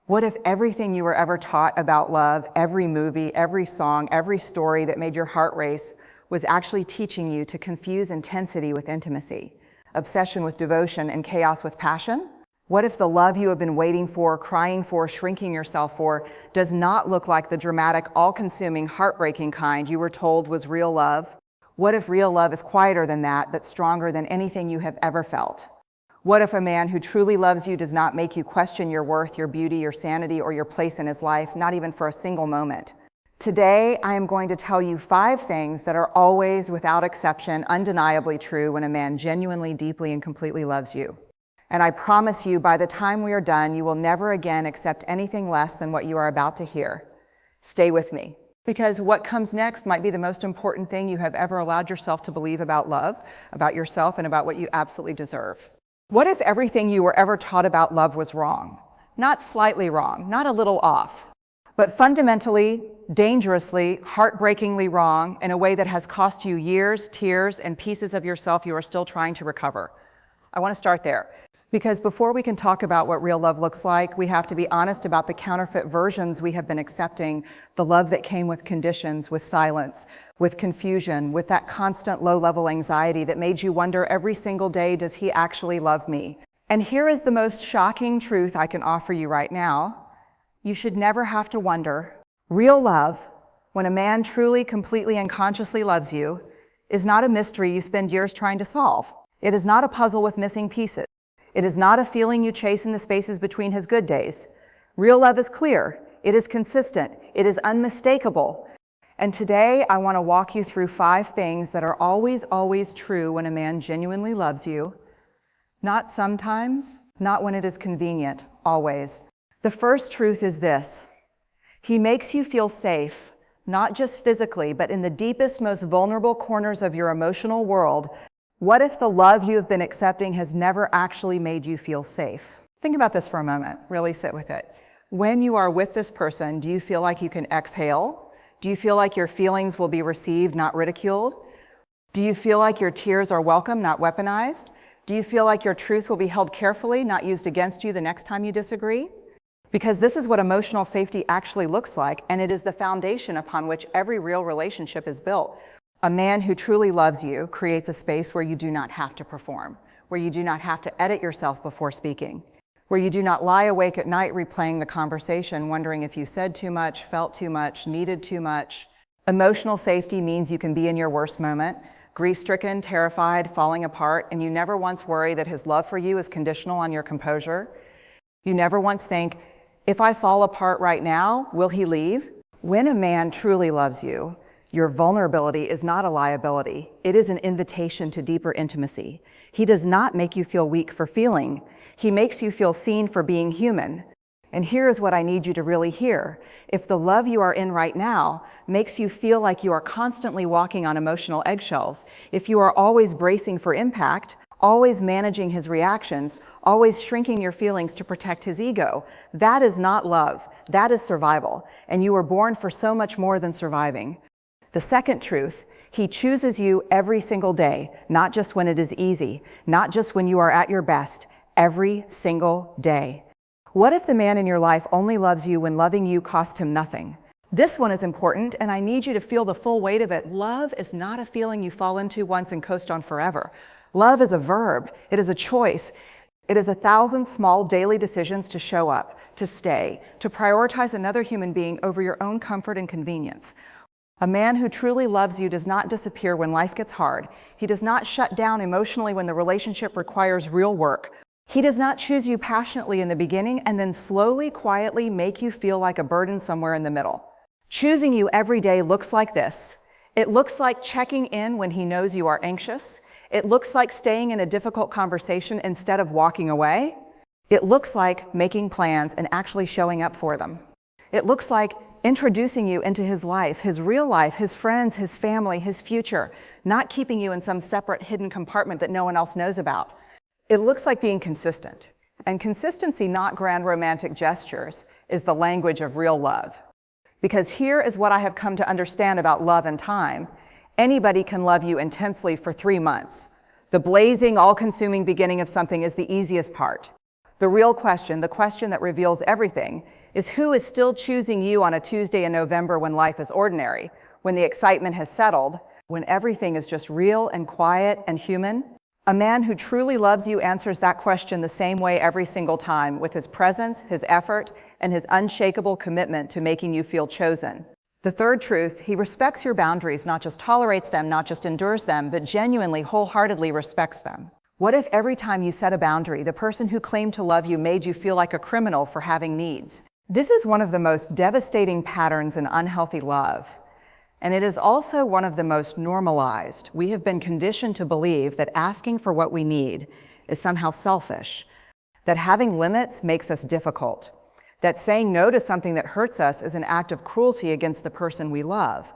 What if everything you were ever taught about love, every movie, every song, every story that made your heart race was actually teaching you to confuse intensity with intimacy, obsession with devotion, and chaos with passion? What if the love you have been waiting for, crying for, shrinking yourself for, does not look like the dramatic, all-consuming, heartbreaking kind you were told was real love? What if real love is quieter than that, but stronger than anything you have ever felt? What if a man who truly loves you does not make you question your worth, your beauty, your sanity, or your place in his life, not even for a single moment? Today, I am going to tell you 5 things that are always, without exception, undeniably true when a man genuinely, deeply, and completely loves you. And I promise you, by the time we are done, you will never again accept anything less than what you are about to hear. Stay with me, because what comes next might be the most important thing you have ever allowed yourself to believe about love, about yourself, and about what you absolutely deserve. What if everything you were ever taught about love was wrong? Not slightly wrong, not a little off, but fundamentally, dangerously, heartbreakingly wrong in a way that has cost you years, tears, and pieces of yourself you are still trying to recover. I want to start there, because before we can talk about what real love looks like, we have to be honest about the counterfeit versions we have been accepting, the love that came with conditions, with silence, with confusion, with that constant low-level anxiety that made you wonder every single day, does he actually love me? And here is the most shocking truth I can offer you right now. You should never have to wonder. Real love, when a man truly, completely, and consciously loves you, is not a mystery you spend years trying to solve. It is not a puzzle with missing pieces. It is not a feeling you chase in the spaces between his good days. Real love is clear. It is consistent. It is unmistakable. And today, I want to walk you through 5 things that are always, always true when a man genuinely loves you. Not sometimes, not when it is convenient, always. The first truth is this: he makes you feel safe, not just physically, but in the deepest, most vulnerable corners of your emotional world. What if the love you have been accepting has never actually made you feel safe? Think about this for a moment. Really sit with it. When you are with this person, do you feel like you can exhale? Do you feel like your feelings will be received, not ridiculed? Do you feel like your tears are welcome, not weaponized? Do you feel like your truth will be held carefully, not used against you the next time you disagree? Because this is what emotional safety actually looks like, and it is the foundation upon which every real relationship is built. A man who truly loves you creates a space where you do not have to perform, where you do not have to edit yourself before speaking, where you do not lie awake at night replaying the conversation, wondering if you said too much, felt too much, needed too much. Emotional safety means you can be in your worst moment, grief-stricken, terrified, falling apart, and you never once worry that his love for you is conditional on your composure. You never once think, if I fall apart right now, will he leave? When a man truly loves you, your vulnerability is not a liability. It is an invitation to deeper intimacy. He does not make you feel weak for feeling. He makes you feel seen for being human. And here is what I need you to really hear. If the love you are in right now makes you feel like you are constantly walking on emotional eggshells, if you are always bracing for impact, always managing his reactions, always shrinking your feelings to protect his ego, that is not love. That is survival. And you were born for so much more than surviving. The second truth, he chooses you every single day, not just when it is easy, not just when you are at your best, every single day. What if the man in your life only loves you when loving you cost him nothing? This one is important, and I need you to feel the full weight of it. Love is not a feeling you fall into once and coast on forever. Love is a verb. It is a choice. It is 1,000 small daily decisions to show up, to stay, to prioritize another human being over your own comfort and convenience. A man who truly loves you does not disappear when life gets hard. He does not shut down emotionally when the relationship requires real work. He does not choose you passionately in the beginning and then slowly, quietly make you feel like a burden somewhere in the middle. Choosing you every day looks like this. It looks like checking in when he knows you are anxious. It looks like staying in a difficult conversation instead of walking away. It looks like making plans and actually showing up for them. It looks like introducing you into his life, his real life, his friends, his family, his future, not keeping you in some separate hidden compartment that no one else knows about. It looks like being consistent. And consistency, not grand romantic gestures, is the language of real love. Because here is what I have come to understand about love and time. Anybody can love you intensely for 3 months. The blazing, all-consuming beginning of something is the easiest part. The real question, the question that reveals everything, is who is still choosing you on a Tuesday in November when life is ordinary, when the excitement has settled, when everything is just real and quiet and human? A man who truly loves you answers that question the same way every single time, with his presence, his effort, and his unshakable commitment to making you feel chosen. The third truth, he respects your boundaries, not just tolerates them, not just endures them, but genuinely, wholeheartedly respects them. What if every time you set a boundary, the person who claimed to love you made you feel like a criminal for having needs? This is one of the most devastating patterns in unhealthy love. And it is also one of the most normalized. We have been conditioned to believe that asking for what we need is somehow selfish, that having limits makes us difficult, that saying no to something that hurts us is an act of cruelty against the person we love.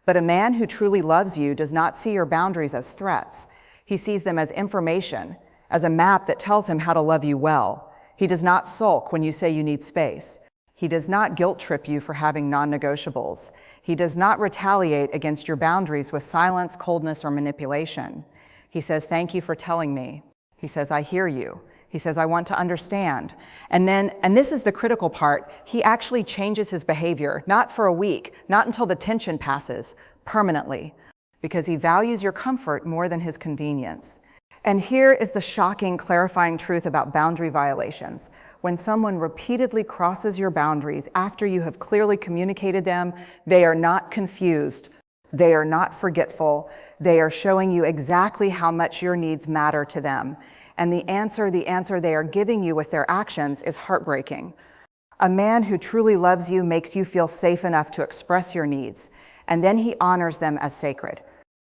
But a man who truly loves you does not see your boundaries as threats. He sees them as information, as a map that tells him how to love you well. He does not sulk when you say you need space. He does not guilt trip you for having non-negotiables. He does not retaliate against your boundaries with silence, coldness, or manipulation. He says, "Thank you for telling me." He says, "I hear you." He says, "I want to understand." And this is the critical part, he actually changes his behavior, not for a week, not until the tension passes, permanently, because he values your comfort more than his convenience. And here is the shocking, clarifying truth about boundary violations. When someone repeatedly crosses your boundaries after you have clearly communicated them, they are not confused, they are not forgetful, they are showing you exactly how much your needs matter to them. And the answer they are giving you with their actions is heartbreaking. A man who truly loves you makes you feel safe enough to express your needs, and then he honors them as sacred.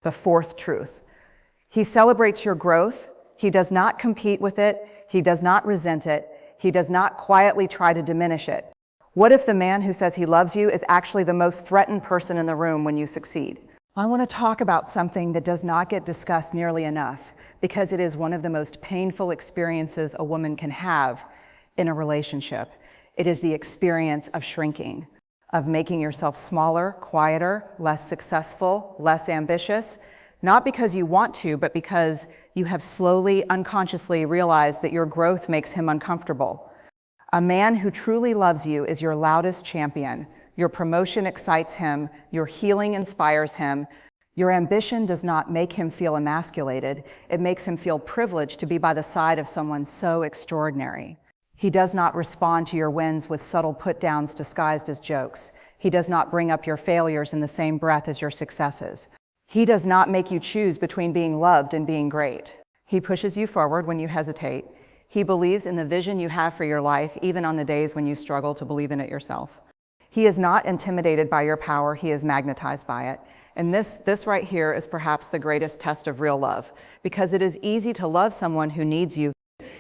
The fourth truth. He celebrates your growth. He does not compete with it. He does not resent it. He does not quietly try to diminish it. What if the man who says he loves you is actually the most threatened person in the room when you succeed? I want to talk about something that does not get discussed nearly enough, because it is one of the most painful experiences a woman can have in a relationship. It is the experience of shrinking, of making yourself smaller, quieter, less successful, less ambitious, not because you want to, but because you have slowly, unconsciously realized that your growth makes him uncomfortable. A man who truly loves you is your loudest champion. Your promotion excites him. Your healing inspires him. Your ambition does not make him feel emasculated. It makes him feel privileged to be by the side of someone so extraordinary. He does not respond to your wins with subtle put-downs disguised as jokes. He does not bring up your failures in the same breath as your successes. He does not make you choose between being loved and being great. He pushes you forward when you hesitate. He believes in the vision you have for your life, even on the days when you struggle to believe in it yourself. He is not intimidated by your power. He is magnetized by it. And this right here is perhaps the greatest test of real love, because it is easy to love someone who needs you.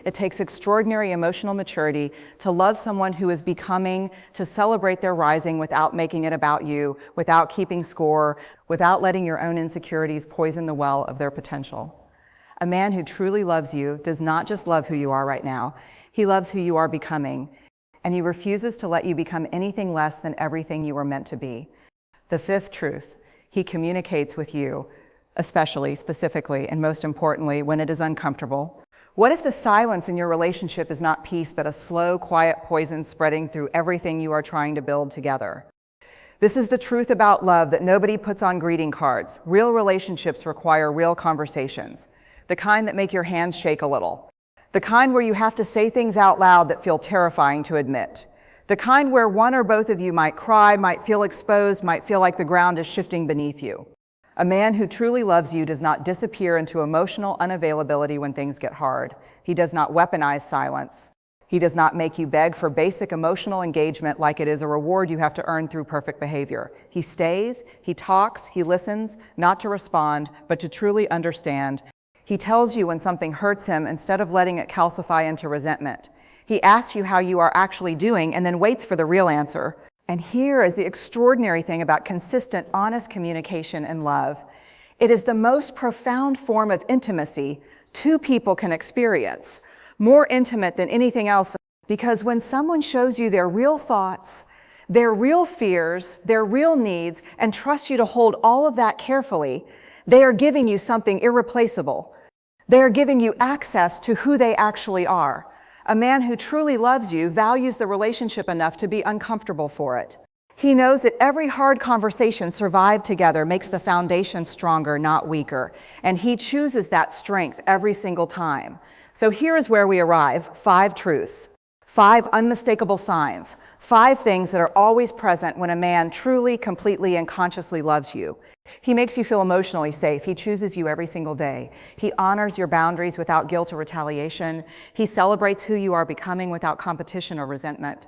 It takes extraordinary emotional maturity to love someone who is becoming, to celebrate their rising without making it about you, without keeping score, without letting your own insecurities poison the well of their potential. A man who truly loves you does not just love who you are right now, he loves who you are becoming, and he refuses to let you become anything less than everything you were meant to be. The fifth truth, he communicates with you, especially, specifically, and most importantly, when it is uncomfortable. What if the silence in your relationship is not peace, but a slow, quiet poison spreading through everything you are trying to build together? This is the truth about love that nobody puts on greeting cards. Real relationships require real conversations, the kind that make your hands shake a little, the kind where you have to say things out loud that feel terrifying to admit, the kind where one or both of you might cry, might feel exposed, might feel like the ground is shifting beneath you. A man who truly loves you does not disappear into emotional unavailability when things get hard. He does not weaponize silence. He does not make you beg for basic emotional engagement like it is a reward you have to earn through perfect behavior. He stays, he talks, he listens, not to respond, but to truly understand. He tells you when something hurts him instead of letting it calcify into resentment. He asks you how you are actually doing and then waits for the real answer. And here is the extraordinary thing about consistent, honest communication and love. It is the most profound form of intimacy two people can experience, more intimate than anything else, because when someone shows you their real thoughts, their real fears, their real needs, and trusts you to hold all of that carefully, they are giving you something irreplaceable. They are giving you access to who they actually are. A man who truly loves you values the relationship enough to be uncomfortable for it. He knows that every hard conversation survived together makes the foundation stronger, not weaker. And he chooses that strength every single time. So here is where we arrive: 5 truths, 5 unmistakable signs, 5 things that are always present when a man truly, completely, and consciously loves you. He makes you feel emotionally safe. He chooses you every single day. He honors your boundaries without guilt or retaliation. He celebrates who you are becoming without competition or resentment.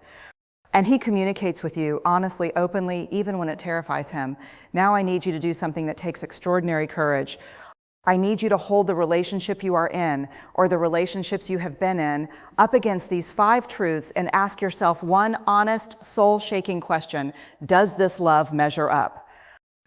And he communicates with you honestly, openly, even when it terrifies him. Now I need you to do something that takes extraordinary courage. I need you to hold the relationship you are in, or the relationships you have been in, up against these 5 truths and ask yourself one honest, soul-shaking question: does this love measure up?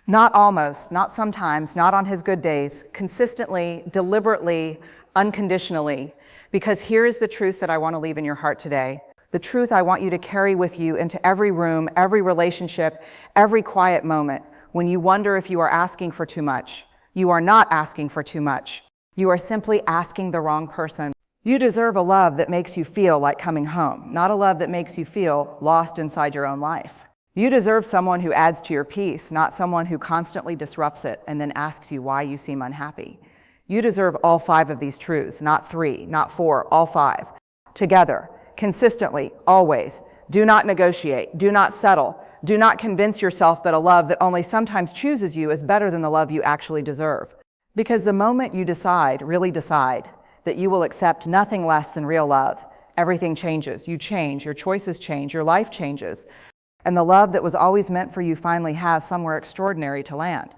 Not almost, not sometimes, not on his good days, consistently, deliberately, unconditionally. Because here is the truth that I want to leave in your heart today. The truth I want you to carry with you into every room, every relationship, every quiet moment. When you wonder if you are asking for too much, you are not asking for too much. You are simply asking the wrong person. You deserve a love that makes you feel like coming home, not a love that makes you feel lost inside your own life. You deserve someone who adds to your peace, not someone who constantly disrupts it and then asks you why you seem unhappy. You deserve all 5 of these truths, not 3, not 4, all 5. Together, consistently, always. Do not negotiate. Do not settle. Do not convince yourself that a love that only sometimes chooses you is better than the love you actually deserve. Because the moment you decide, really decide, that you will accept nothing less than real love, everything changes. You change. Your choices change. Your life changes. And the love that was always meant for you finally has somewhere extraordinary to land.